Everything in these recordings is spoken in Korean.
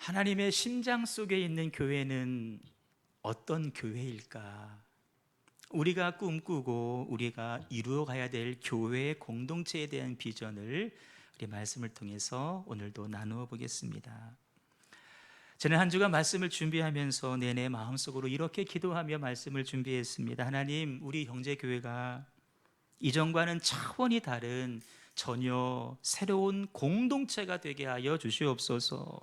하나님의 심장 속에 있는 교회는 어떤 교회일까? 우리가 꿈꾸고 우리가 이루어가야 될 교회의 공동체에 대한 비전을 우리 말씀을 통해서 오늘도 나누어 보겠습니다. 저는 한 주간 말씀을 준비하면서 내내 마음속으로 이렇게 기도하며 말씀을 준비했습니다. 하나님, 우리 형제교회가 이전과는 차원이 다른 전혀 새로운 공동체가 되게 하여 주시옵소서.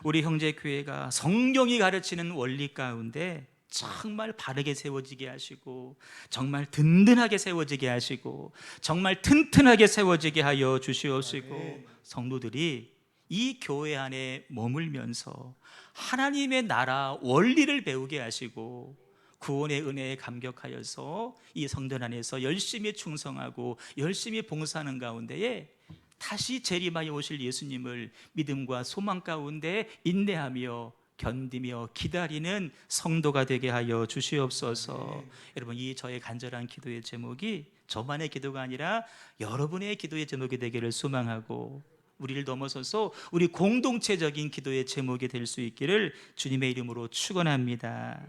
우리 형제교회가 성경이 가르치는 원리 가운데 정말 바르게 세워지게 하시고, 정말 든든하게 세워지게 하시고, 정말 튼튼하게 세워지게 하여 주시옵시고, 성도들이 이 교회 안에 머물면서 하나님의 나라 원리를 배우게 하시고, 구원의 은혜에 감격하여서 이 성전 안에서 열심히 충성하고 열심히 봉사하는 가운데에 다시 재림하여 오실 예수님을 믿음과 소망 가운데 인내하며 견디며 기다리는 성도가 되게 하여 주시옵소서. 여러분, 이 저의 간절한 기도의 제목이 저만의 기도가 아니라 여러분의 기도의 제목이 되기를 소망하고, 우리를 넘어서서 우리 공동체적인 기도의 제목이 될 수 있기를 주님의 이름으로 축원합니다.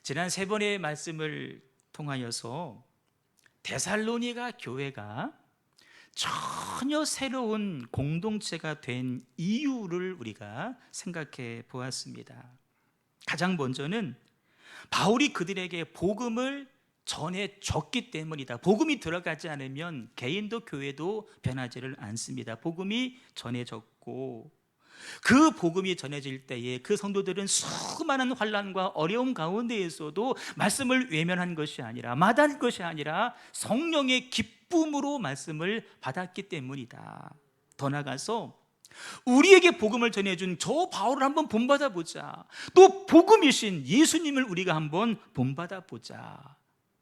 지난 3번의 말씀을 통하여서 데살로니가 교회가 전혀 새로운 공동체가 된 이유를 우리가 생각해 보았습니다. 가장 먼저는 바울이 그들에게 복음을 전해줬기 때문이다. 복음이 들어가지 않으면 개인도 교회도 변하지를 않습니다. 복음이 전해졌고, 그 복음이 전해질 때에 그 성도들은 수많은 환난과 어려움 가운데에서도 말씀을 외면한 것이 아니라, 마다할 것이 아니라 성령의 기쁨으로 말씀을 받았기 때문이다. 더 나아가서 우리에게 복음을 전해준 저 바울을 한번 본받아 보자, 또 복음이신 예수님을 우리가 한번 본받아 보자,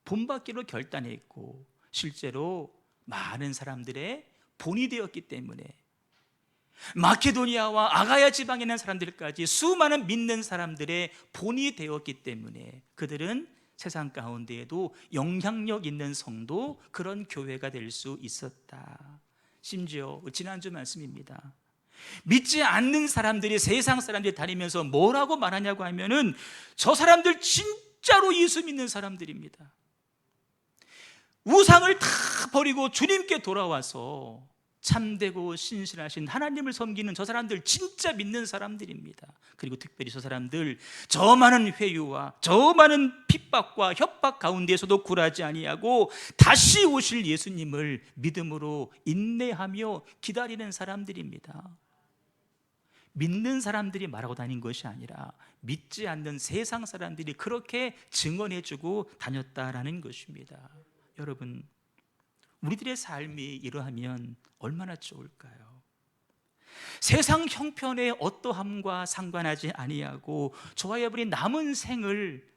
본받기로 결단했고, 실제로 많은 사람들의 본이 되었기 때문에 마케도니아와 아가야 지방에 있는 사람들까지 수많은 믿는 사람들의 본이 되었기 때문에 그들은 세상 가운데에도 영향력 있는 성도, 그런 교회가 될 수 있었다. 심지어 지난주 말씀입니다. 믿지 않는 사람들이 세상 사람들이 다니면서 뭐라고 말하냐고 하면은 저 사람들 진짜로 예수 믿는 사람들입니다. 우상을 다 버리고 주님께 돌아와서 참되고 신실하신 하나님을 섬기는 저 사람들 진짜 믿는 사람들입니다. 그리고 특별히 저 사람들 저 많은 회유와 저 많은 핍박과 협박 가운데서도 굴하지 아니하고 다시 오실 예수님을 믿음으로 인내하며 기다리는 사람들입니다. 믿는 사람들이 말하고 다닌 것이 아니라 믿지 않는 세상 사람들이 그렇게 증언해주고 다녔다라는 것입니다. 여러분, 우리들의 삶이 이러하면 얼마나 좋을까요? 세상 형편의 어떠함과 상관하지 아니하고 저와 여러분이 남은 생을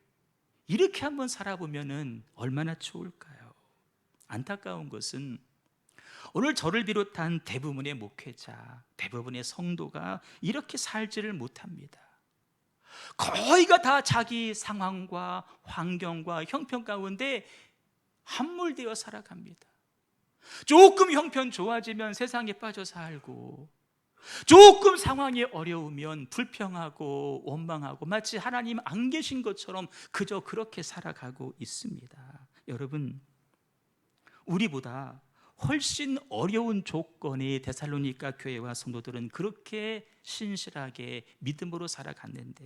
이렇게 한번 살아보면 얼마나 좋을까요? 안타까운 것은 오늘 저를 비롯한 대부분의 목회자, 대부분의 성도가 이렇게 살지를 못합니다. 거의가 다 자기 상황과 환경과 형편 가운데 함몰되어 살아갑니다. 조금 형편 좋아지면 세상에 빠져 살고, 조금 상황이 어려우면 불평하고 원망하고 마치 하나님 안 계신 것처럼 그저 그렇게 살아가고 있습니다. 여러분, 우리보다 훨씬 어려운 조건의 데살로니가 교회와 성도들은 그렇게 신실하게 믿음으로 살아갔는데,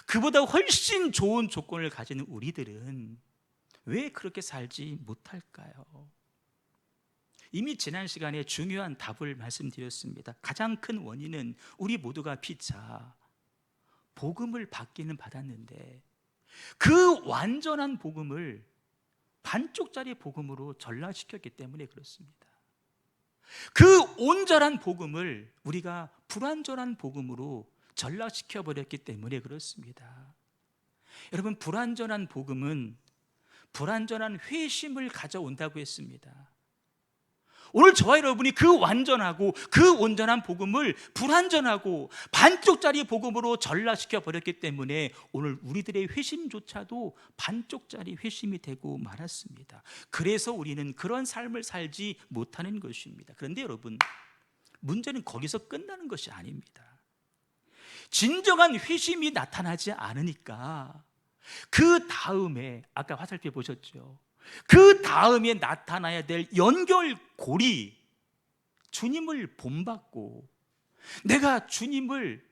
그보다 훨씬 좋은 조건을 가진 우리들은 왜 그렇게 살지 못할까요? 이미 지난 시간에 중요한 답을 말씀드렸습니다. 가장 큰 원인은 우리 모두가 피차 복음을 받기는 받았는데 그 완전한 복음을 반쪽짜리 복음으로 전락시켰기 때문에 그렇습니다. 그 온전한 복음을 우리가 불완전한 복음으로 전락시켜버렸기 때문에 그렇습니다. 여러분, 불완전한 복음은 불완전한 회심을 가져온다고 했습니다. 오늘 저와 여러분이 그 완전하고 그 온전한 복음을 불완전하고 반쪽짜리 복음으로 전락시켜 버렸기 때문에 오늘 우리들의 회심조차도 반쪽짜리 회심이 되고 말았습니다. 그래서 우리는 그런 삶을 살지 못하는 것입니다. 그런데 여러분, 문제는 거기서 끝나는 것이 아닙니다. 진정한 회심이 나타나지 않으니까 그 다음에 아까 화살표 보셨죠? 그 다음에 나타나야 될 연결고리, 주님을 본받고, 내가 주님을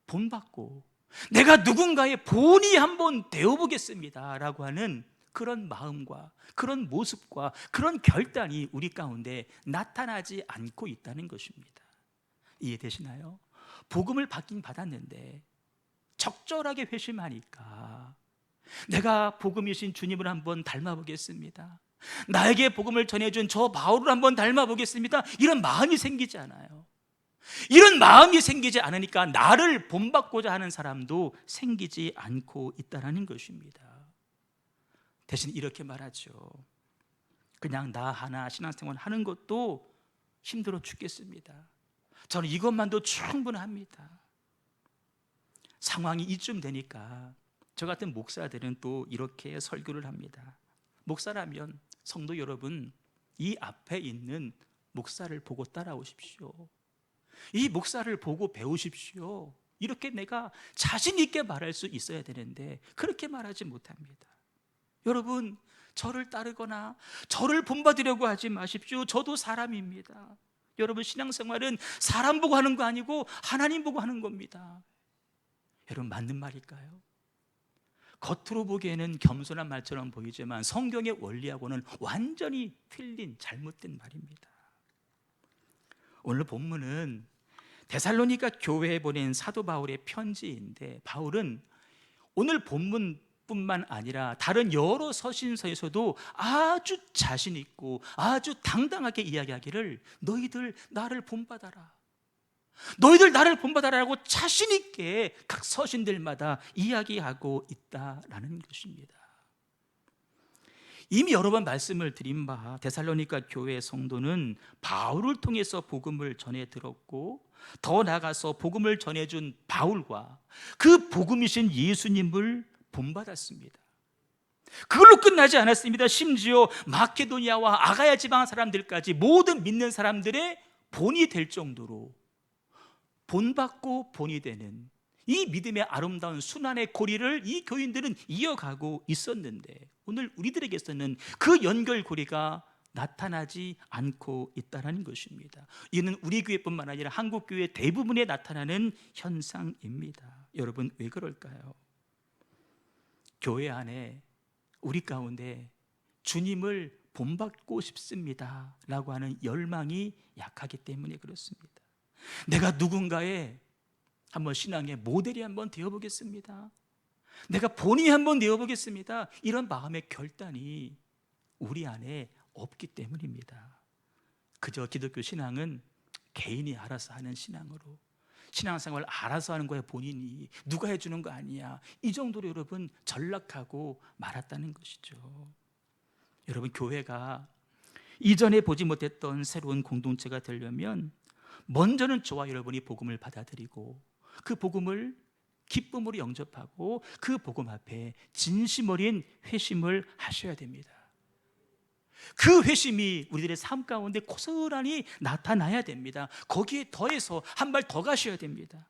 본받고 내가 누군가의 본이 한번 되어보겠습니다 라고 하는 그런 마음과 그런 모습과 그런 결단이 우리 가운데 나타나지 않고 있다는 것입니다. 이해되시나요? 복음을 받긴 받았는데 적절하게 회심하니까 내가 복음이신 주님을 한번 닮아보겠습니다, 나에게 복음을 전해준 저 바울을 한번 닮아보겠습니다, 이런 마음이 생기지 않아요. 이런 마음이 생기지 않으니까 나를 본받고자 하는 사람도 생기지 않고 있다는 것입니다. 대신 이렇게 말하죠. 그냥 나 하나 신앙생활 하는 것도 힘들어 죽겠습니다. 저는 이것만도 충분합니다. 상황이 이쯤 되니까 저 같은 목사들은 또 이렇게 설교를 합니다. 목사라면 성도 여러분, 이 앞에 있는 목사를 보고 따라오십시오. 이 목사를 보고 배우십시오. 이렇게 내가 자신 있게 말할 수 있어야 되는데 그렇게 말하지 못합니다. 여러분, 저를 따르거나 저를 본받으려고 하지 마십시오. 저도 사람입니다. 여러분, 신앙생활은 사람 보고 하는 거 아니고 하나님 보고 하는 겁니다. 여러분, 맞는 말일까요? 겉으로 보기에는 겸손한 말처럼 보이지만 성경의 원리하고는 완전히 틀린 잘못된 말입니다. 오늘 본문은 데살로니가 교회에 보낸 사도 바울의 편지인데, 바울은 오늘 본문뿐만 아니라 다른 여러 서신서에서도 아주 자신 있고 아주 당당하게 이야기하기를 너희들 나를 본받아라, 너희들 나를 본받아라라고 자신 있게 각 서신들마다 이야기하고 있다라는 것입니다. 이미 여러 번 말씀을 드린 바 데살로니가 교회 성도는 바울을 통해서 복음을 전해 들었고, 더 나아가서 복음을 전해준 바울과 그 복음이신 예수님을 본받았습니다. 그걸로 끝나지 않았습니다. 심지어 마케도니아와 아가야 지방 사람들까지 모든 믿는 사람들의 본이 될 정도로 본받고 본이 되는 이 믿음의 아름다운 순환의 고리를 이 교인들은 이어가고 있었는데, 오늘 우리들에게서는 그 연결고리가 나타나지 않고 있다는 것입니다. 이는 우리 교회뿐만 아니라 한국 교회 대부분에 나타나는 현상입니다. 여러분, 왜 그럴까요? 교회 안에 우리 가운데 주님을 본받고 싶습니다 라고 하는 열망이 약하기 때문에 그렇습니다. 내가 누군가의 한번 신앙의 모델이 한번 되어보겠습니다, 내가 본이 한번 되어보겠습니다, 이런 마음의 결단이 우리 안에 없기 때문입니다. 그저 기독교 신앙은 개인이 알아서 하는 신앙으로, 신앙생활 알아서 하는 거야, 본인이 누가 해주는 거 아니야, 이 정도로 여러분 전락하고 말았다는 것이죠. 여러분, 교회가 이전에 보지 못했던 새로운 공동체가 되려면 먼저는 저와 여러분이 복음을 받아들이고 그 복음을 기쁨으로 영접하고 그 복음 앞에 진심 어린 회심을 하셔야 됩니다. 그 회심이 우리들의 삶 가운데 고스란히 나타나야 됩니다. 거기에 더해서 한 발 더 가셔야 됩니다.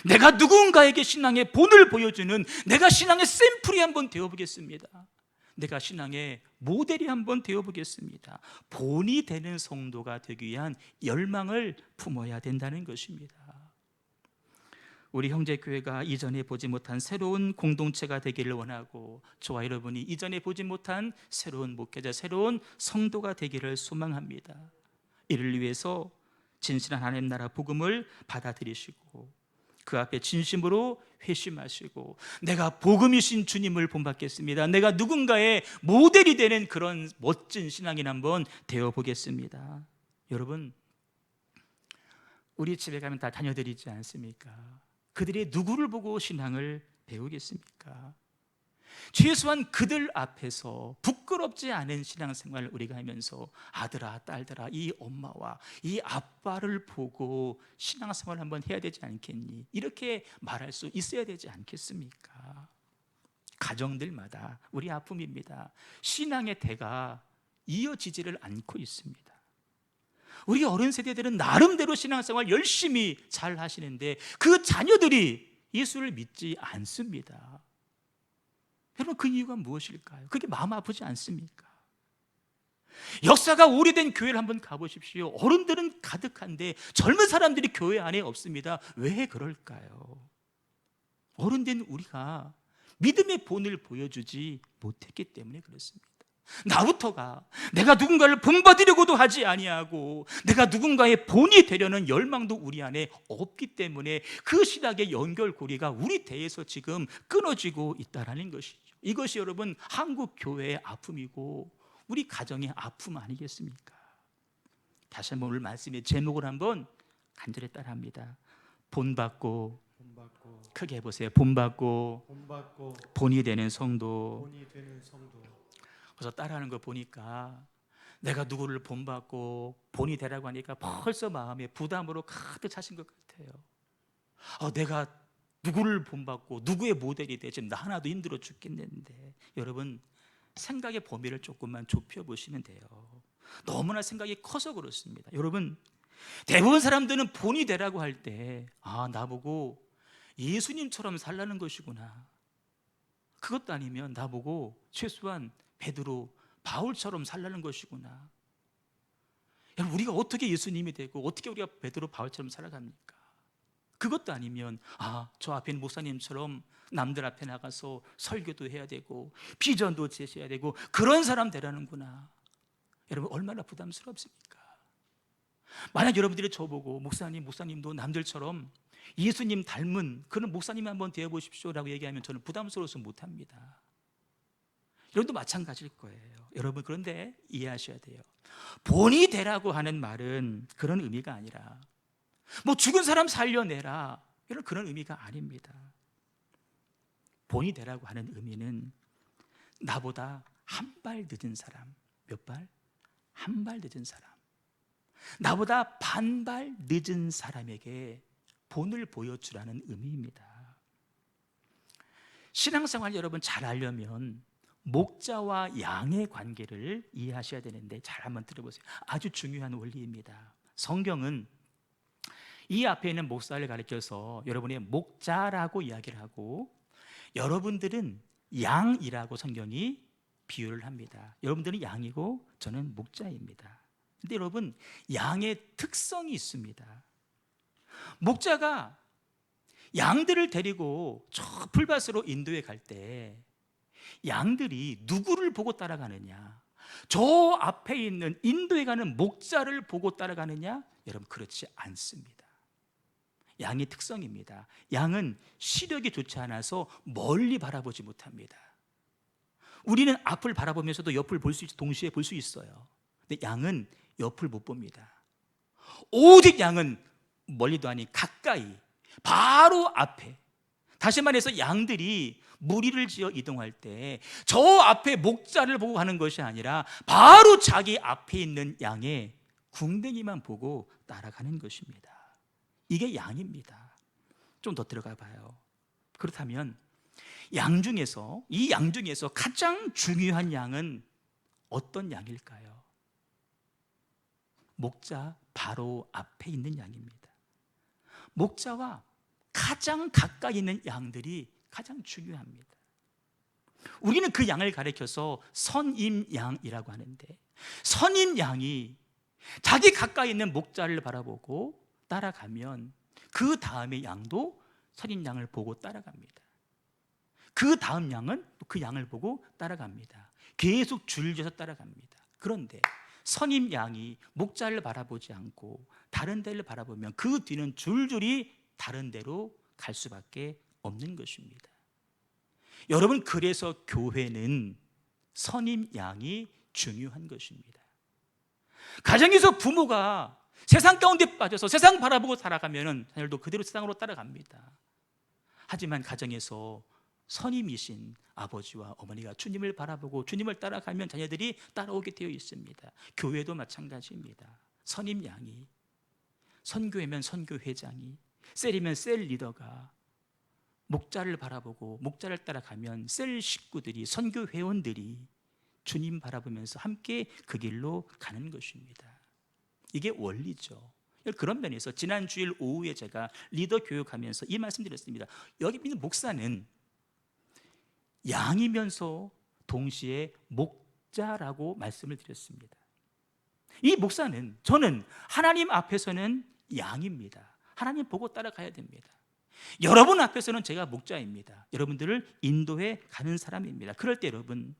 내가 누군가에게 신앙의 본을 보여주는, 내가 신앙의 샘플이 한번 되어보겠습니다, 내가 신앙의 모델이 한번 되어보겠습니다, 본이 되는 성도가 되기 위한 열망을 품어야 된다는 것입니다. 우리 형제교회가 이전에 보지 못한 새로운 공동체가 되기를 원하고, 저와 여러분이 이전에 보지 못한 새로운 목회자, 새로운 성도가 되기를 소망합니다. 이를 위해서 진실한 하나님 나라 복음을 받아들이시고 그 앞에 진심으로 회심하시고, 내가 복음이신 주님을 본받겠습니다, 내가 누군가의 모델이 되는 그런 멋진 신앙인 한번 되어보겠습니다. 여러분, 우리 집에 가면 다 자녀들이 있지 않습니까? 그들이 누구를 보고 신앙을 배우겠습니까? 최소한 그들 앞에서 부끄럽지 않은 신앙생활을 우리가 하면서 아들아 딸들아 이 엄마와 이 아빠를 보고 신앙생활을 한번 해야 되지 않겠니? 이렇게 말할 수 있어야 되지 않겠습니까? 가정들마다 우리 아픔입니다. 신앙의 대가 이어지지를 않고 있습니다. 우리 어른 세대들은 나름대로 신앙생활 열심히 잘 하시는데 그 자녀들이 예수를 믿지 않습니다. 여러분, 그 이유가 무엇일까요? 그게 마음 아프지 않습니까? 역사가 오래된 교회를 한번 가보십시오. 어른들은 가득한데 젊은 사람들이 교회 안에 없습니다. 왜 그럴까요? 어른된 우리가 믿음의 본을 보여주지 못했기 때문에 그렇습니다. 나부터가 내가 누군가를 본받으려고도 하지 아니하고 내가 누군가의 본이 되려는 열망도 우리 안에 없기 때문에 그 신학의 연결고리가 우리 대에서 지금 끊어지고 있다는 것이죠. 이것이 여러분 한국 교회의 아픔이고 우리 가정의 아픔 아니겠습니까? 다시 한번 오늘 말씀의 제목을 한번 간절히 따라합니다. 본받고, 크게 해보세요. 본받고 본이 되는 성도. 그래서 따라하는 거 보니까 내가 누구를 본받고 본이 되라고 하니까 벌써 마음에 부담으로 가득 차신 것 같아요. 내가 누구를 본받고 누구의 모델이 돼? 지금 나 하나도 힘들어 죽겠는데. 여러분, 생각의 범위를 조금만 좁혀보시면 돼요. 너무나 생각이 커서 그렇습니다. 여러분, 대부분 사람들은 본이 되라고 할 때 나보고 예수님처럼 살라는 것이구나. 그것도 아니면 나보고 최소한 베드로, 바울처럼 살라는 것이구나. 여러분, 우리가 어떻게 예수님이 되고 어떻게 우리가 베드로, 바울처럼 살아갑니까? 그것도 아니면 저 앞에 있는 목사님처럼 남들 앞에 나가서 설교도 해야 되고 비전도 제시해야 되고 그런 사람 되라는구나. 여러분, 얼마나 부담스럽습니까? 만약 여러분들이 저보고 목사님도 남들처럼 예수님 닮은 그런 목사님 한번 되어보십시오라고 얘기하면 저는 부담스러워서 못합니다. 여러분도 마찬가지일 거예요. 여러분, 그런데 이해하셔야 돼요. 본이 되라고 하는 말은 그런 의미가 아니라 죽은 사람 살려내라, 이런 그런 의미가 아닙니다. 본이 되라고 하는 의미는 나보다 한 발 늦은 사람. 몇 발? 한 발 늦은 사람. 나보다 반발 늦은 사람에게 본을 보여주라는 의미입니다. 신앙생활 여러분 잘 알려면 목자와 양의 관계를 이해하셔야 되는데 잘 한번 들어보세요. 아주 중요한 원리입니다. 성경은 이 앞에 있는 목사를 가리켜서 여러분의 목자라고 이야기를 하고 여러분들은 양이라고 성경이 비유를 합니다. 여러분들은 양이고 저는 목자입니다. 근데 여러분, 양의 특성이 있습니다. 목자가 양들을 데리고 저 풀밭으로 인도에 갈 때 양들이 누구를 보고 따라가느냐? 저 앞에 있는 인도에 가는 목자를 보고 따라가느냐? 여러분, 그렇지 않습니다. 양의 특성입니다. 양은 시력이 좋지 않아서 멀리 바라보지 못합니다. 우리는 앞을 바라보면서도 옆을 동시에 볼 수 있어요. 근데 양은 옆을 못 봅니다. 오직 양은 멀리도 아니 가까이, 바로 앞에. 다시 말해서 양들이 무리를 지어 이동할 때 저 앞에 목자를 보고 가는 것이 아니라 바로 자기 앞에 있는 양의 궁뎅이만 보고 따라가는 것입니다. 이게 양입니다. 좀 더 들어가 봐요. 그렇다면 이 양 중에서 가장 중요한 양은 어떤 양일까요? 목자 바로 앞에 있는 양입니다. 목자와 가장 가까이 있는 양들이 가장 중요합니다. 우리는 그 양을 가리켜서 선임양이라고 하는데, 선임양이 자기 가까이 있는 목자를 바라보고 따라가면 그 다음의 양도 선임양을 보고 따라갑니다. 그 다음 양은 또 그 양을 보고 따라갑니다. 계속 줄져서 따라갑니다. 그런데 선임양이 목자를 바라보지 않고 다른 데를 바라보면 그 뒤는 줄줄이 다른 데로 갈 수밖에 없는 것입니다. 여러분, 그래서 교회는 선임양이 중요한 것입니다. 가정에서 부모가 세상 가운데 빠져서 세상 바라보고 살아가면 자녀들도 그대로 세상으로 따라갑니다. 하지만 가정에서 선임이신 아버지와 어머니가 주님을 바라보고 주님을 따라가면 자녀들이 따라오게 되어 있습니다. 교회도 마찬가지입니다. 선임양이, 선교회면 선교회장이, 셀이면 셀 리더가 목자를 바라보고 목자를 따라가면 셀 식구들이, 선교 회원들이 주님 바라보면서 함께 그 길로 가는 것입니다. 이게 원리죠. 그런 면에서 지난 주일 오후에 제가 리더 교육하면서 이 말씀 드렸습니다. 여기 있는 목사는 양이면서 동시에 목자라고 말씀을 드렸습니다. 이 목사는, 저는 하나님 앞에서는 양입니다. 하나님 보고 따라가야 됩니다. 여러분 앞에서는 제가 목자입니다. 여러분들을 인도해 가는 사람입니다. 그럴 때 여러분,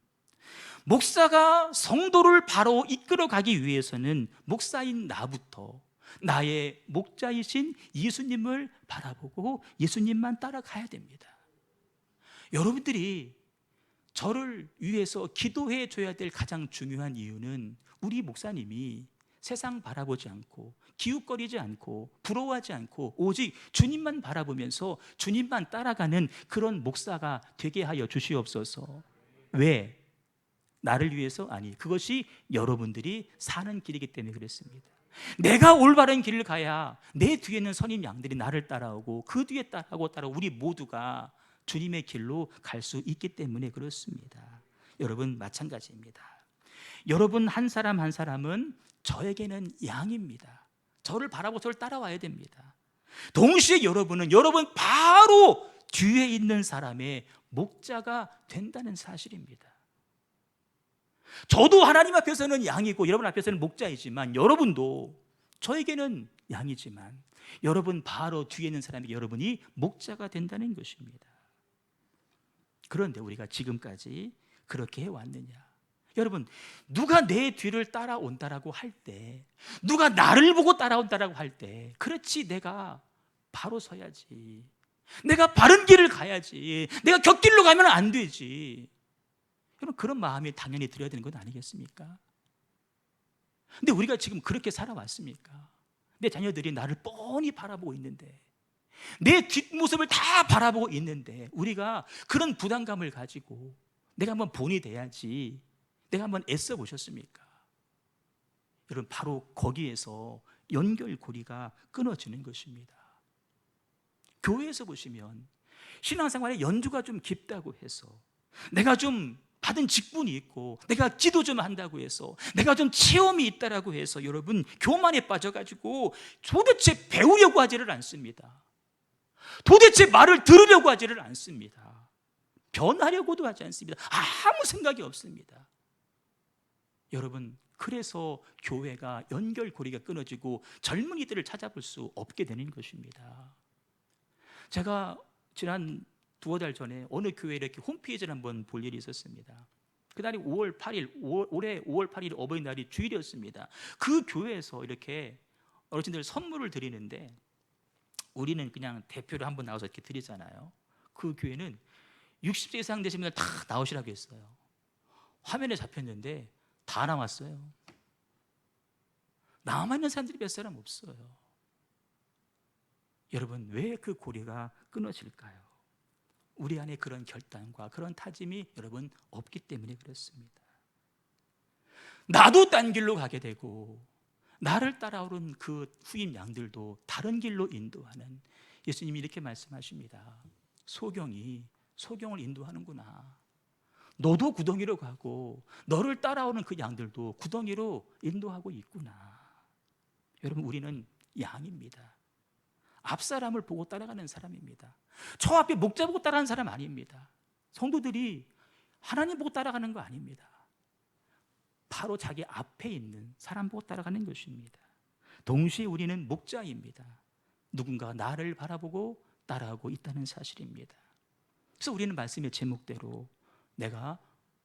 목사가 성도를 바로 이끌어가기 위해서는 목사인 나부터 나의 목자이신 예수님을 바라보고 예수님만 따라가야 됩니다. 여러분들이 저를 위해서 기도해 줘야 될 가장 중요한 이유는 우리 목사님이 세상 바라보지 않고 기웃거리지 않고 부러워하지 않고 오직 주님만 바라보면서 주님만 따라가는 그런 목사가 되게 하여 주시옵소서. 왜? 나를 위해서? 아니, 그것이 여러분들이 사는 길이기 때문에 그랬습니다. 내가 올바른 길을 가야 내 뒤에 있는 선임 양들이 나를 따라오고 그 뒤에 따라오고 우리 모두가 주님의 길로 갈 수 있기 때문에 그렇습니다. 여러분 마찬가지입니다. 여러분 한 사람 한 사람은 저에게는 양입니다. 저를 바라보고 저를 따라와야 됩니다. 동시에 여러분은 여러분 바로 뒤에 있는 사람의 목자가 된다는 사실입니다. 저도 하나님 앞에서는 양이고 여러분 앞에서는 목자이지만 여러분도 저에게는 양이지만 여러분 바로 뒤에 있는 사람에게 여러분이 목자가 된다는 것입니다. 그런데 우리가 지금까지 그렇게 해왔느냐? 여러분, 누가 내 뒤를 따라온다라고 할 때, 누가 나를 보고 따라온다라고 할 때, 그렇지, 내가 바로 서야지, 내가 바른 길을 가야지, 내가 곁길로 가면 안 되지. 여러분, 그런 마음이 당연히 들어야 되는 건 아니겠습니까? 근데 우리가 지금 그렇게 살아왔습니까? 내 자녀들이 나를 뻔히 바라보고 있는데, 내 뒷모습을 다 바라보고 있는데 우리가 그런 부담감을 가지고 내가 한번 본이 돼야지, 내가 한번 애써 보셨습니까? 여러분, 바로 거기에서 연결고리가 끊어지는 것입니다. 교회에서 보시면 신앙생활에 연주가 좀 깊다고 해서, 내가 좀 받은 직분이 있고, 내가 기도 좀 한다고 해서, 내가 좀 체험이 있다라고 해서 여러분 교만에 빠져가지고 도대체 배우려고 하지를 않습니다. 도대체 말을 들으려고 하지를 않습니다. 변하려고도 하지 않습니다. 아무 생각이 없습니다. 여러분, 그래서 교회가 연결고리가 끊어지고 젊은이들을 찾아볼 수 없게 되는 것입니다. 제가 지난 두어 달 전에 어느 교회에 이렇게 홈페이지를 한번 볼 일이 있었습니다. 그날이 5월 8일, 올해 5월 8일 어버이날이 주일이었습니다. 그 교회에서 이렇게 어르신들 선물을 드리는데, 우리는 그냥 대표로 한번 나와서 이렇게 드리잖아요. 그 교회는 60세 이상 되신 분들 다 나오시라고 했어요. 화면에 잡혔는데 다 나왔어요. 남아있는 사람들이 몇 사람 없어요. 여러분, 왜 그 고리가 끊어질까요? 우리 안에 그런 결단과 그런 다짐이 여러분 없기 때문에 그렇습니다. 나도 딴 길로 가게 되고 나를 따라오는 그 후임 양들도 다른 길로 인도하는, 예수님이 이렇게 말씀하십니다. 소경을 인도하는구나. 너도 구덩이로 가고 너를 따라오는 그 양들도 구덩이로 인도하고 있구나. 여러분, 우리는 양입니다. 앞 사람을 보고 따라가는 사람입니다. 저 앞에 목자 보고 따라가는 사람 아닙니다. 성도들이 하나님 보고 따라가는 거 아닙니다. 바로 자기 앞에 있는 사람 보고 따라가는 것입니다. 동시에 우리는 목자입니다. 누군가가 나를 바라보고 따라하고 있다는 사실입니다. 그래서 우리는 말씀의 제목대로 내가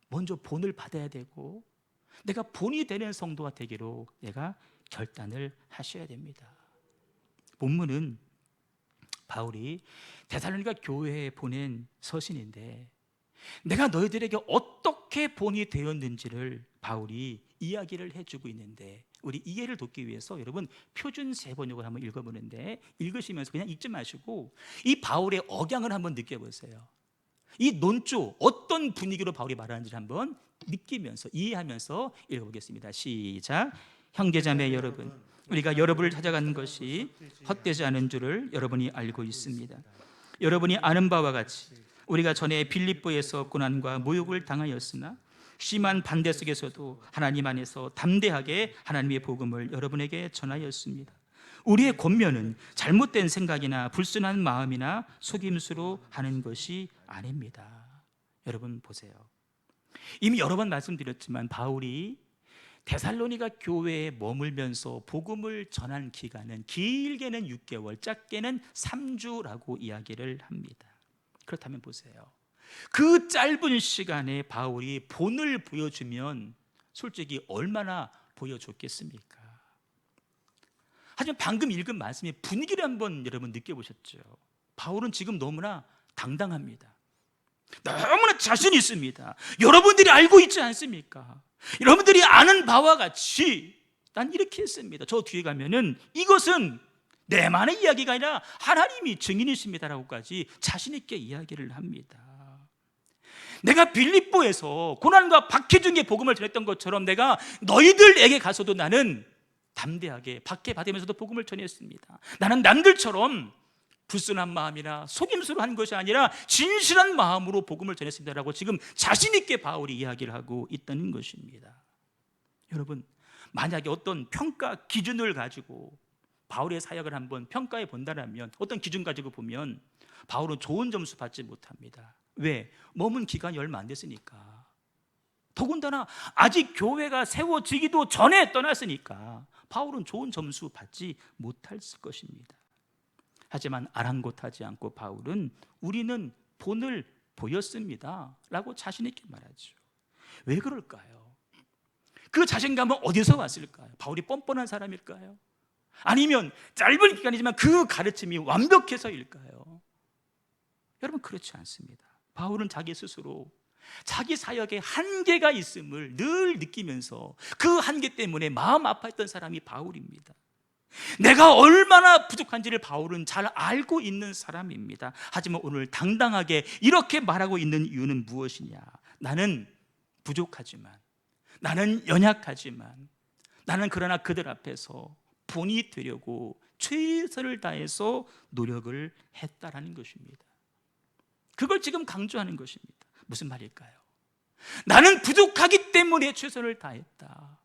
먼저 본을 받아야 되고, 내가 본이 되는 성도가 되기로 내가 결단을 하셔야 됩니다. 본문은 바울이 데살로니가 교회에 보낸 서신인데, 내가 너희들에게 어떻게 본이 되었는지를 바울이 이야기를 해주고 있는데, 우리 이해를 돕기 위해서 여러분 표준 세번역을 한번 읽어보는데, 읽으시면서 그냥 읽지 마시고 이 바울의 억양을 한번 느껴보세요. 이 논조, 어떤 분위기로 바울이 말하는지를 한번 느끼면서 이해하면서 읽어보겠습니다. 시작. 형제자매 여러분, 우리가 여러분을 찾아가는 것이 헛되지 않은 줄을 여러분이 알고 있습니다. 여러분이 아는 바와 같이 우리가 전에 빌립보에서 고난과 모욕을 당하였으나 심한 반대 속에서도 하나님 안에서 담대하게 하나님의 복음을 여러분에게 전하였습니다. 우리의 권면은 잘못된 생각이나 불순한 마음이나 속임수로 하는 것이 아닙니다. 여러분 보세요. 이미 여러 번 말씀드렸지만 바울이 데살로니가 교회에 머물면서 복음을 전한 기간은 길게는 6개월, 짧게는 3주라고 이야기를 합니다. 그렇다면 보세요. 그 짧은 시간에 바울이 본을 보여주면 솔직히 얼마나 보여줬겠습니까? 하지만 방금 읽은 말씀의 분위기를 한번 여러분 느껴보셨죠? 바울은 지금 너무나 당당합니다. 너무나 자신 있습니다. 여러분들이 알고 있지 않습니까? 여러분들이 아는 바와 같이 난 이렇게 했습니다. 저 뒤에 가면은 이것은 내만의 이야기가 아니라 하나님이 증인이십니다라고까지 자신 있게 이야기를 합니다. 내가 빌립보에서 고난과 박해 중에 복음을 전했던 것처럼 내가 너희들에게 가서도 나는 담대하게 박해 받으면서도 복음을 전했습니다. 나는 남들처럼 불순한 마음이나 속임수로 한 것이 아니라 진실한 마음으로 복음을 전했습니다라고 지금 자신 있게 바울이 이야기를 하고 있다는 것입니다. 여러분, 만약에 어떤 평가 기준을 가지고 바울의 사역을 한번 평가해 본다면 어떤 기준 가지고 보면 바울은 좋은 점수 받지 못합니다. 왜? 머문 기간이 얼마 안 됐으니까. 더군다나 아직 교회가 세워지기도 전에 떠났으니까 바울은 좋은 점수 받지 못할 것입니다. 하지만 아랑곳하지 않고 바울은 우리는 본을 보였습니다 라고 자신 있게 말하죠. 왜 그럴까요? 그 자신감은 어디서 왔을까요? 바울이 뻔뻔한 사람일까요? 아니면 짧은 기간이지만 그 가르침이 완벽해서일까요? 여러분, 그렇지 않습니다. 바울은 자기 스스로 자기 사역에 한계가 있음을 늘 느끼면서 그 한계 때문에 마음 아파했던 사람이 바울입니다. 내가 얼마나 부족한지를 바울은 잘 알고 있는 사람입니다. 하지만 오늘 당당하게 이렇게 말하고 있는 이유는 무엇이냐? 나는 부족하지만, 나는 연약하지만, 나는 그러나 그들 앞에서 본이 되려고 최선을 다해서 노력을 했다라는 것입니다. 그걸 지금 강조하는 것입니다. 무슨 말일까요? 나는 부족하기 때문에 최선을 다했다.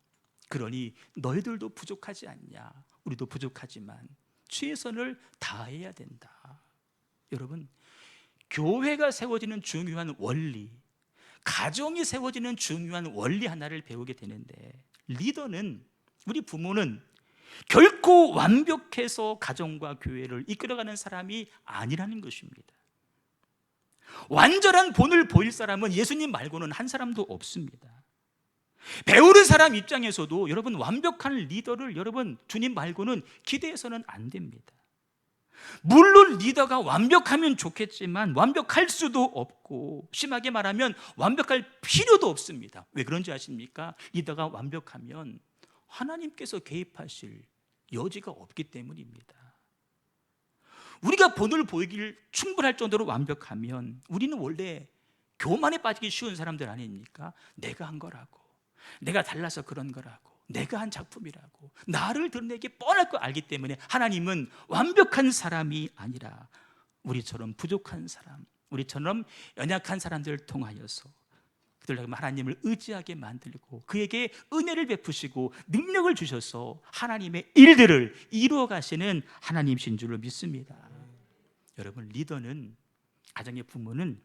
그러니 너희들도 부족하지 않냐? 우리도 부족하지만 최선을 다해야 된다. 여러분, 교회가 세워지는 중요한 원리, 가정이 세워지는 중요한 원리 하나를 배우게 되는데, 리더는, 우리 부모는 결코 완벽해서 가정과 교회를 이끌어가는 사람이 아니라는 것입니다. 완전한 본을 보일 사람은 예수님 말고는 한 사람도 없습니다. 배우는 사람 입장에서도 여러분, 완벽한 리더를 여러분 주님 말고는 기대해서는 안 됩니다. 물론 리더가 완벽하면 좋겠지만 완벽할 수도 없고, 심하게 말하면 완벽할 필요도 없습니다. 왜 그런지 아십니까? 리더가 완벽하면 하나님께서 개입하실 여지가 없기 때문입니다. 우리가 본을 보이길 충분할 정도로 완벽하면 우리는 원래 교만에 빠지기 쉬운 사람들 아닙니까? 내가 한 거라고, 내가 달라서 그런 거라고, 내가 한 작품이라고, 나를 드러내기 뻔할 거 알기 때문에 하나님은 완벽한 사람이 아니라 우리처럼 부족한 사람, 우리처럼 연약한 사람들을 통하여서 그들에게 하나님을 의지하게 만들고 그에게 은혜를 베푸시고 능력을 주셔서 하나님의 일들을 이루어 가시는 하나님이신 줄로 믿습니다. 여러분, 리더는, 가정의 부모는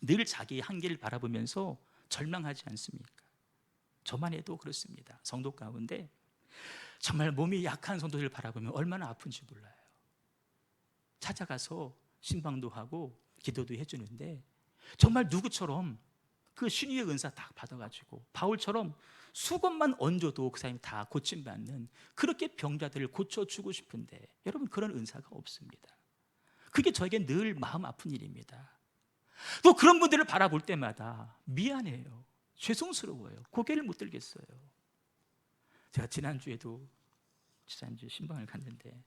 늘 자기의 한계를 바라보면서 절망하지 않습니까? 저만 해도 그렇습니다. 성도 가운데 정말 몸이 약한 성도들을 바라보면 얼마나 아픈지 몰라요. 찾아가서 신방도 하고 기도도 해주는데 정말 누구처럼 그 신유의 은사 딱 받아가지고 바울처럼 수건만 얹어도 그 사람이 다 고침받는, 그렇게 병자들을 고쳐주고 싶은데 여러분, 그런 은사가 없습니다. 그게 저에게 늘 마음 아픈 일입니다. 또 그런 분들을 바라볼 때마다 미안해요, 죄송스러워요, 고개를 못 들겠어요. 제가 지난주에 신방을 갔는데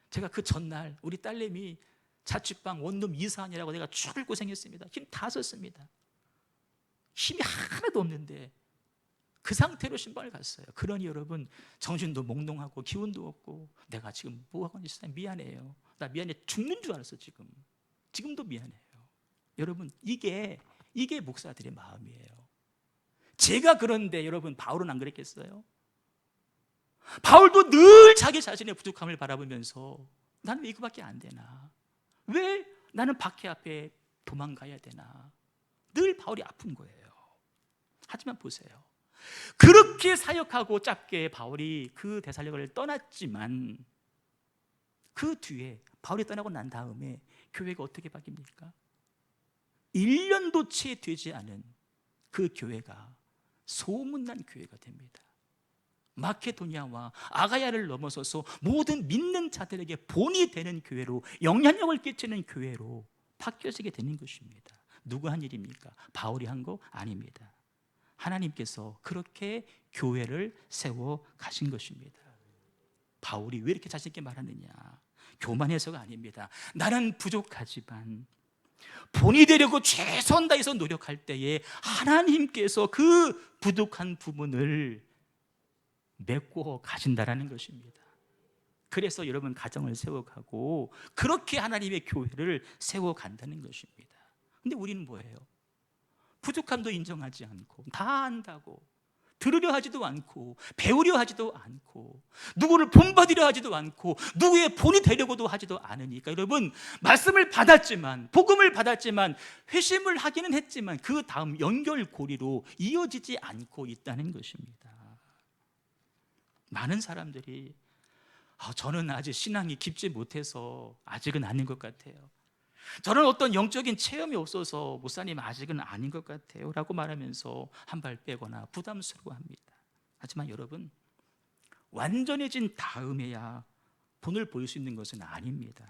제가 그 전날 우리 딸내미 자취방 원룸 이사하느라고 내가 죽을 고생했습니다. 힘 다 썼습니다. 힘이 하나도 없는데 그 상태로 신방을 갔어요. 그러니 여러분, 정신도 몽롱하고 기운도 없고 내가 지금 뭐하고 있어요? 미안해요. 나 미안해 죽는 줄 알았어. 지금도 미안해요. 여러분, 이게 목사들의 마음이에요. 제가 그런데 여러분, 바울은 안 그랬겠어요? 바울도 늘 자기 자신의 부족함을 바라보면서 나는 왜 이거밖에 안 되나? 왜 나는 박해 앞에 도망가야 되나? 늘 바울이 아픈 거예요. 하지만 보세요. 그렇게 사역하고 짧게 바울이 그 데살로니가를 떠났지만 그 뒤에 바울이 떠나고 난 다음에 교회가 어떻게 바뀝니까? 1년도 채 되지 않은 그 교회가 소문난 교회가 됩니다. 마케도니아와 아가야를 넘어서서 모든 믿는 자들에게 본이 되는 교회로, 영향력을 끼치는 교회로 바뀌어지게 되는 것입니다. 누가 한 일입니까? 바울이 한 거 아닙니다. 하나님께서 그렇게 교회를 세워 가신 것입니다. 바울이 왜 이렇게 자신 있게 말하느냐? 교만해서가 아닙니다. 나는 부족하지만 본이 되려고 최선 다해서 노력할 때에 하나님께서 그 부족한 부분을 메꿔 가신다라는 것입니다. 그래서 여러분 가정을 세워가고 그렇게 하나님의 교회를 세워간다는 것입니다. 근데 우리는 뭐예요? 부족함도 인정하지 않고, 다 안다고, 들으려 하지도 않고, 배우려 하지도 않고, 누구를 본받으려 하지도 않고, 누구의 본이 되려고도 하지도 않으니까 여러분, 말씀을 받았지만, 복음을 받았지만, 회심을 하기는 했지만 그 다음 연결고리로 이어지지 않고 있다는 것입니다. 많은 사람들이 저는 아직 신앙이 깊지 못해서 아직은 아닌 것 같아요. 저는 어떤 영적인 체험이 없어서 목사님 아직은 아닌 것 같아요 라고 말하면서 한 발 빼거나 부담스러워합니다. 하지만 여러분, 완전해진 다음에야 본을 보일 수 있는 것은 아닙니다.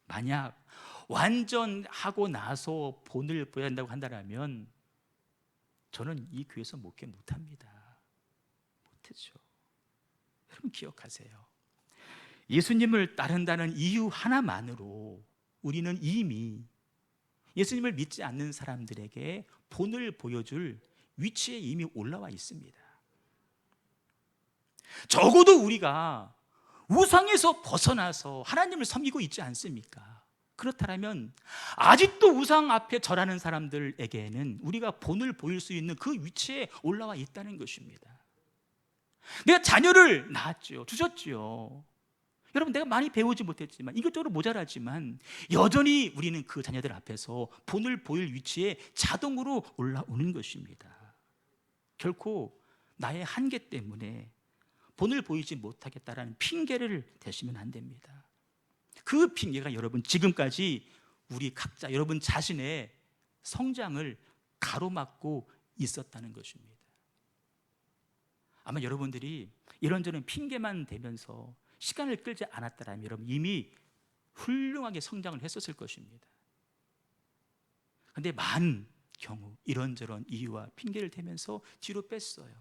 만약 완전하고 나서 본을 보여야 한다고 한다면 저는 이 교회에서 목회 못합니다. 못하죠. 여러분 기억하세요. 예수님을 따른다는 이유 하나만으로 우리는 이미 예수님을 믿지 않는 사람들에게 본을 보여줄 위치에 이미 올라와 있습니다. 적어도 우리가 우상에서 벗어나서 하나님을 섬기고 있지 않습니까? 그렇다면 아직도 우상 앞에 절하는 사람들에게는 우리가 본을 보일 수 있는 그 위치에 올라와 있다는 것입니다. 내가 자녀를 낳았죠. 주셨죠. 여러분, 내가 많이 배우지 못했지만, 이것저것 모자라지만 여전히 우리는 그 자녀들 앞에서 본을 보일 위치에 자동으로 올라오는 것입니다. 결코 나의 한계 때문에 본을 보이지 못하겠다라는 핑계를 대시면 안 됩니다. 그 핑계가 여러분 지금까지 우리 각자 여러분 자신의 성장을 가로막고 있었다는 것입니다. 아마 여러분들이 이런저런 핑계만 대면서 시간을 끌지 않았다면 여러분 이미 훌륭하게 성장을 했었을 것입니다. 그런데 많은 경우 이런저런 이유와 핑계를 대면서 뒤로 뺐어요.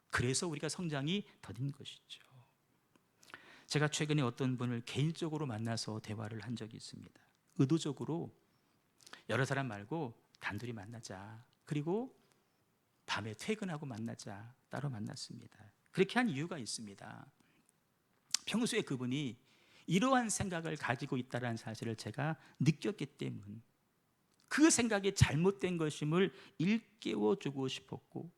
그래서 우리가 성장이 더딘 것이죠. 제가 최근에 어떤 분을 개인적으로 만나서 대화를 한 적이 있습니다. 의도적으로 여러 사람 말고 단둘이 만나자, 그리고 밤에 퇴근하고 만나자, 따로 만났습니다. 그렇게 한 이유가 있습니다. 평소에 그분이 이러한 생각을 가지고 있다는 사실을 제가 느꼈기 때문, 그 생각이 잘못된 것임을 일깨워주고 싶었고,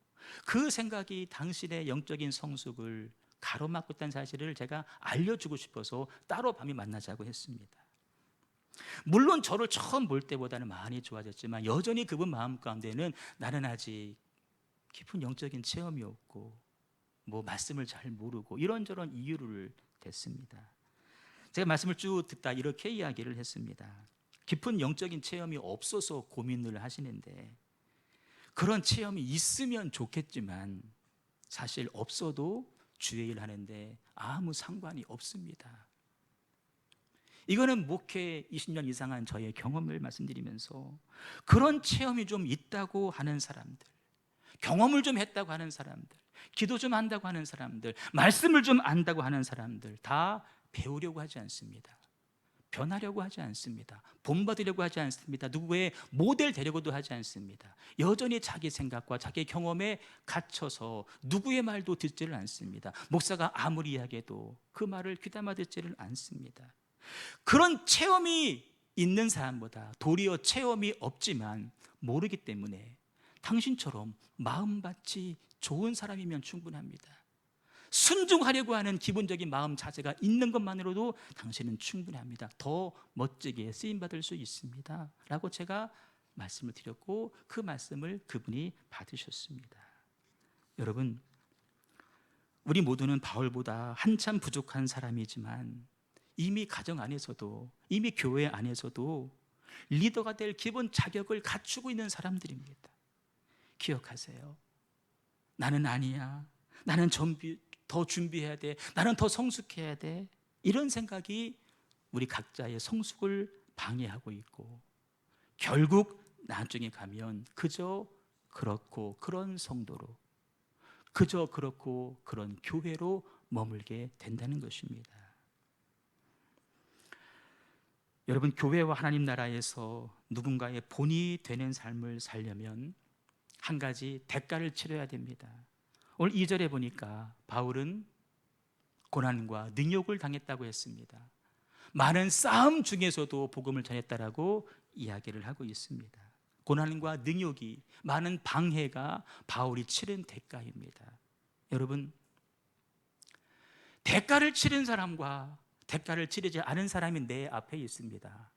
그 생각이 당신의 영적인 성숙을 가로막고 있다는 사실을 제가 알려주고 싶어서 따로 밤에 만나자고 했습니다. 물론 저를 처음 볼 때보다는 많이 좋아졌지만 여전히 그분 마음 가운데는 나는 아직 깊은 영적인 체험이 없고 말씀을 잘 모르고 이런저런 이유를 댔습니다. 제가 말씀을 쭉 듣다 이렇게 이야기를 했습니다. 깊은 영적인 체험이 없어서 고민을 하시는데, 그런 체험이 있으면 좋겠지만 사실 없어도 주의 일 하는데 아무 상관이 없습니다. 이거는 목회 20년 이상한 저의 경험을 말씀드리면서, 그런 체험이 좀 있다고 하는 사람들, 경험을 좀 했다고 하는 사람들, 기도 좀 한다고 하는 사람들, 말씀을 좀 안다고 하는 사람들 다 배우려고 하지 않습니다. 변하려고 하지 않습니다. 본받으려고 하지 않습니다. 누구의 모델 되려고도 하지 않습니다. 여전히 자기 생각과 자기 경험에 갇혀서 누구의 말도 듣지를 않습니다. 목사가 아무리 이야기해도 그 말을 귀담아 듣지를 않습니다. 그런 체험이 있는 사람보다 도리어 체험이 없지만 모르기 때문에 당신처럼 마음밭이 좋은 사람이면 충분합니다. 순종하려고 하는 기본적인 마음 자세가 있는 것만으로도 당신은 충분합니다. 더 멋지게 쓰임받을 수 있습니다 라고 제가 말씀을 드렸고, 그 말씀을 그분이 받으셨습니다. 여러분, 우리 모두는 바울보다 한참 부족한 사람이지만 이미 가정 안에서도, 이미 교회 안에서도 리더가 될 기본 자격을 갖추고 있는 사람들입니다. 기억하세요. 나는 아니야, 나는 더 준비해야 돼, 나는 더 성숙해야 돼, 이런 생각이 우리 각자의 성숙을 방해하고 있고, 결국 나중에 가면 그저 그렇고 그런 성도로, 그저 그렇고 그런 교회로 머물게 된다는 것입니다. 여러분, 교회와 하나님 나라에서 누군가의 본이 되는 삶을 살려면 한 가지 대가를 치러야 됩니다. 오늘 2절에 보니까 바울은 고난과 능욕을 당했다고 했습니다. 많은 싸움 중에서도 복음을 전했다라고 이야기를 하고 있습니다. 고난과 능욕이, 많은 방해가 바울이 치른 대가입니다. 여러분, 대가를 치른 사람과 대가를 치르지 않은 사람이 내 앞에 있습니다.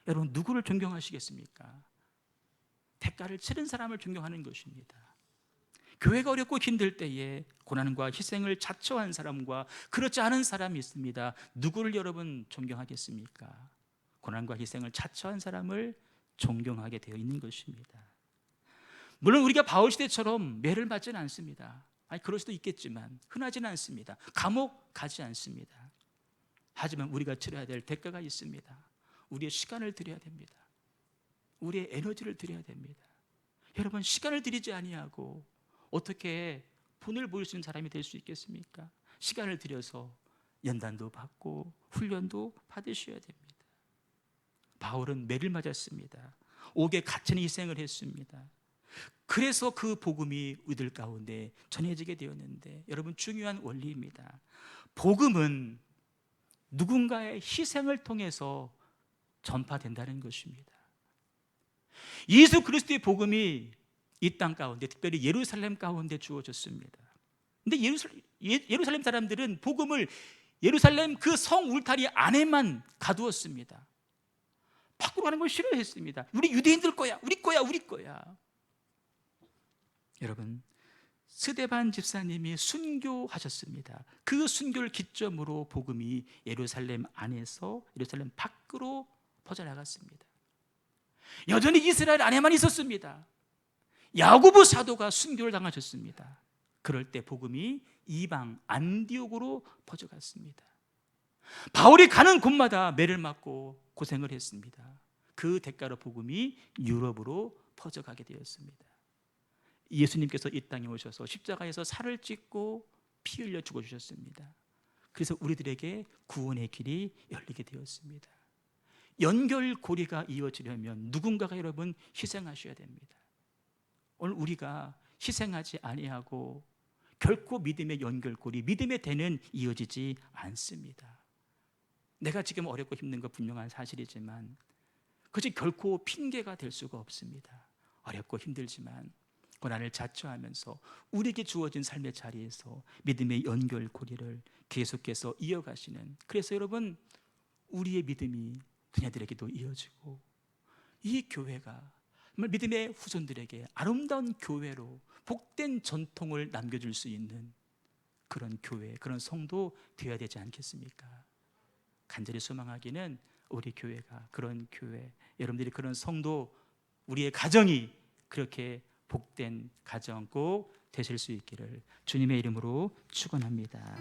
여러분, 누구를 존경하시겠습니까? 대가를 치른 사람을 존경하는 것입니다. 교회가 어렵고 힘들 때에 고난과 희생을 자처한 사람과 그렇지 않은 사람이 있습니다. 누구를 여러분 존경하겠습니까? 고난과 희생을 자처한 사람을 존경하게 되어 있는 것입니다. 물론 우리가 바울 시대처럼 매를 맞지는 않습니다. 아니, 그럴 수도 있겠지만 흔하지는 않습니다. 감옥 가지 않습니다. 하지만 우리가 치러야 될 대가가 있습니다. 우리의 시간을 드려야 됩니다. 우리의 에너지를 드려야 됩니다. 여러분, 시간을 드리지 아니하고 어떻게 본을 보일 수 있는 사람이 될 수 있겠습니까? 시간을 들여서 연단도 받고 훈련도 받으셔야 됩니다. 바울은 매를 맞았습니다. 옥에 갇힌 희생을 했습니다. 그래서 그 복음이 우리들 가운데 전해지게 되었는데, 여러분, 중요한 원리입니다. 복음은 누군가의 희생을 통해서 전파된다는 것입니다. 예수 그리스도의 복음이 이 땅 가운데, 특별히 예루살렘 가운데 주어졌습니다. 근데 예루살렘 사람들은 복음을 예루살렘 그 성 울타리 안에만 가두었습니다. 밖으로 가는 걸 싫어했습니다. 우리 유대인들 거야, 우리 거야, 우리 거야. 여러분, 스데반 집사님이 순교하셨습니다. 그 순교를 기점으로 복음이 예루살렘 안에서 예루살렘 밖으로 퍼져나갔습니다. 여전히 이스라엘 안에만 있었습니다. 야고보 사도가 순교를 당하셨습니다. 그럴 때 복음이 이방 안디옥으로 퍼져갔습니다. 바울이 가는 곳마다 매를 맞고 고생을 했습니다. 그 대가로 복음이 유럽으로 퍼져가게 되었습니다. 예수님께서 이 땅에 오셔서 십자가에서 살을 찢고 피 흘려 죽어주셨습니다. 그래서 우리들에게 구원의 길이 열리게 되었습니다. 연결고리가 이어지려면 누군가가 여러분 희생하셔야 됩니다. 오늘 우리가 희생하지 아니하고 결코 믿음의 연결고리, 믿음의 대는 이어지지 않습니다. 내가 지금 어렵고 힘든 건 분명한 사실이지만 그것이 결코 핑계가 될 수가 없습니다. 어렵고 힘들지만 고난을 자처하면서 우리에게 주어진 삶의 자리에서 믿음의 연결고리를 계속해서 이어가시는, 그래서 여러분, 우리의 믿음이 그녀들에게도 이어지고 이 교회가 정말 믿음의 후손들에게 아름다운 교회로 복된 전통을 남겨줄 수 있는 그런 교회, 그런 성도 되어야 되지 않겠습니까? 간절히 소망하기는 우리 교회가 그런 교회, 여러분들이 그런 성도, 우리의 가정이 그렇게 복된 가정 꼭 되실 수 있기를 주님의 이름으로 축원합니다.